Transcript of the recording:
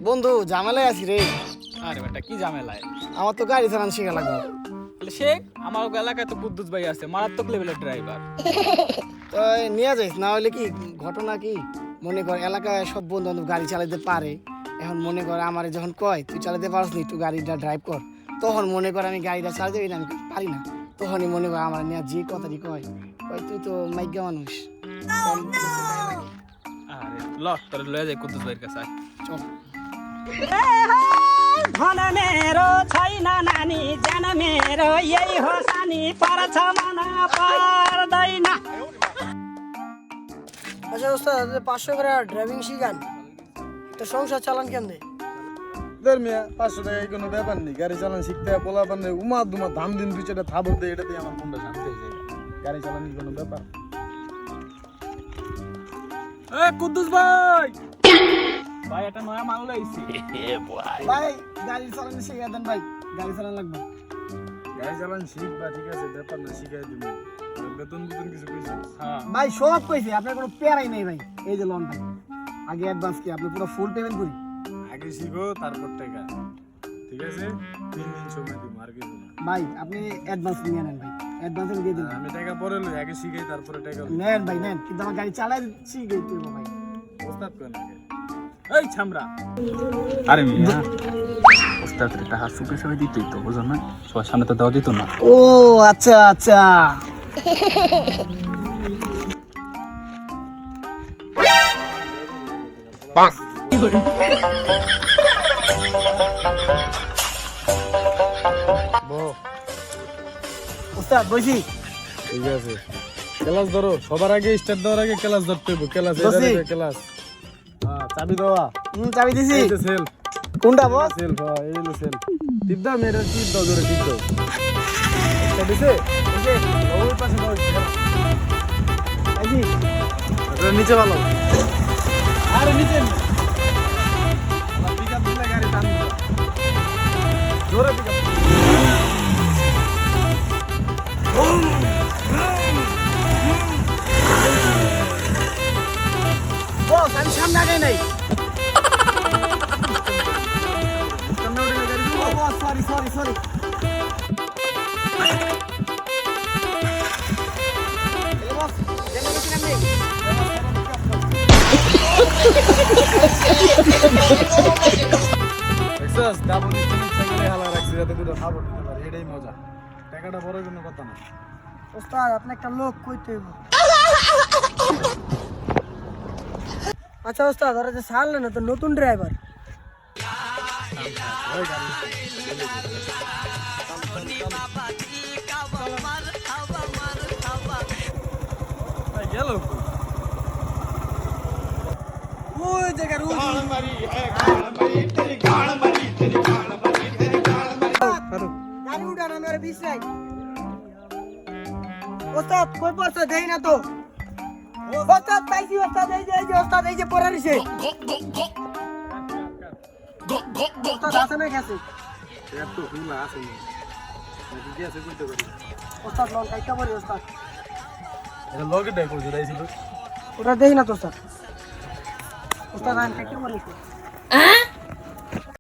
বন্ধু ঝামেলায় আছি রে। আরে বেটা কি ঝামেলায়? আমার তো গাড়ি চালানো শেখা লাগবে। তাহলে শেখ, আমার এলাকায় তো কুদ্দুস ভাই আছে, মারাত্মক লেভেলের ড্রাইভার। তো নিয়ে যাইস, না হলে কি ঘটনা কি মনে কর এলাকায় সব বন্ধু বান্ধব গাড়ি চালাতে পারে। এখন মনে কর আমার যখন কয় তুই চালাতে পারস নি, একটু গাড়িটা ড্রাইভ কর, তখন মনে কর আমি গাড়িটা চালাতে পারি না, আমি পারি না। তখনই মনে কর আমার নিয়ে যে কথাটি কয় কয় তুই তো মাইগ্যা মানুষ। আরে ল তোর লয়ে যাই কুদ্দুস ভাইয়ের কাছে। চল। धन मेरो छैन नानी जान मेरो यही हो सानी पर्छ मन पर्दैन। আচ্ছা ওস্তাদ 500 করে ড্রাইভিং শিখান, তো সংসার চালান কেমনে? মিয়া 500 টাকায় কোনো ব্যাপার নেই। গাড়ি চালান শিখতে পোলা পান্নে উমা দুমা ধাম দিন দুই চারটা থাবর দেয়, এটাতে আমার কোনটা শান্তি হয়ে যায়। গাড়ি চালানি কোনো ব্যাপার? এ কুদ্দুস ভাই, ভাই এটা নয়া মাল লইছি। ভাই গাড়ি চালানো শিখা দেন ভাই, গাড়ি চালানো লাগবে। গাড়ি চালান শিখবা, ঠিক আছে, ব্যাপার না, শিখাই দিবি। বেতন বেতন কিছু কইছিস? হ্যাঁ ভাই সব কইছে, আপনার কোনো প্যারাই নেই ভাই। এই যে লোন ভাই, আগে অ্যাডভান্স কি আপনি পুরো ফুল পেমেন্ট করি। আগে শিখো তারপর টাকা, ঠিক আছে? 3 দিন সময় দিব, আর কিছু না। ভাই আপনি অ্যাডভান্স নিয়ে নেন ভাই, অ্যাডভান্স দিয়ে দিন। আমি টাকা পরে লই, আগে শিখাই তারপরে টাকা লই। নেন ভাই নেন, কিন্তু আমার গাড়ি চালাই শিখেই তো ভাই। ওস্তাদ কোন আগে? এই ছামরা। আরে মিয়া ওস্তাদের একটা হাত সুপে সবাই দিতই তো, বুঝো না? সবার সামনে তো দেওয়া দিত না। ও আচ্ছা আচ্ছা। ওস্তাদ বইছি। ঠিক আছে, ক্লাস ধরো। সবার আগে স্টার্ট দেওয়ার আগে ক্লাস ধরতে হবে। ক্লাস বসি। এটা ক্লাস। হ্যাঁ, চাবি দেওয়া। চাবি দিছি। এই যে সেল। কোনটা বস? সেল, হ্যাঁ, এই হলো সেল। টিপ দাও মেরে, টিপ দাও জোরে, টিপ দাও। এটা দিছে? এই যে ওই পাশে দাও। এই যে এটা নিচে ভালো। আরে নিচে না। আমার পিকআপ দিলে গাড়ি টান দাও। জোরে পিকআপ। বস আমি সামনে আগে নাই। সামনে উঠে গাড়ি। ও বস সরি সরি সরি। এই বস জেনে গেছেন আপনি? এক্সাস ডাবল স্টিং সাইকেলে হালা রাখছি যাতে করে খাবো দিতে পারে, এটাই মজা। টাকাটা বড় কোনো কথা না। ওস্তাদ আপনি একটা লোক কইতে হইব। আচ্ছা ওস্তাদ ওরা যে ছাড়লেন না, তো নতুন ড্রাইভার। ওই গাড়ি ভাই গেল ওই জায়গা রুল গাড়ি উঠান, আমি আর বিছরাই। ওস্তাদ কই পড়ছে দেই না তো। ওস্তাদ পাইছি, ওস্তাদ এই যে ওস্তাদ এই যে পড়ে রইছে। ওস্তাদ আছে না গেছে? এত হুলা আছে না, কি আছে কইতে পারি। ওস্তাদ লন কাইটা পড়ি ওস্তাদ। এটা লগে ডাই করে দিয়েছিল। ওটা দেই না তো ওস্তাদ। ওস্তাদ আন কাইটা পড়ি।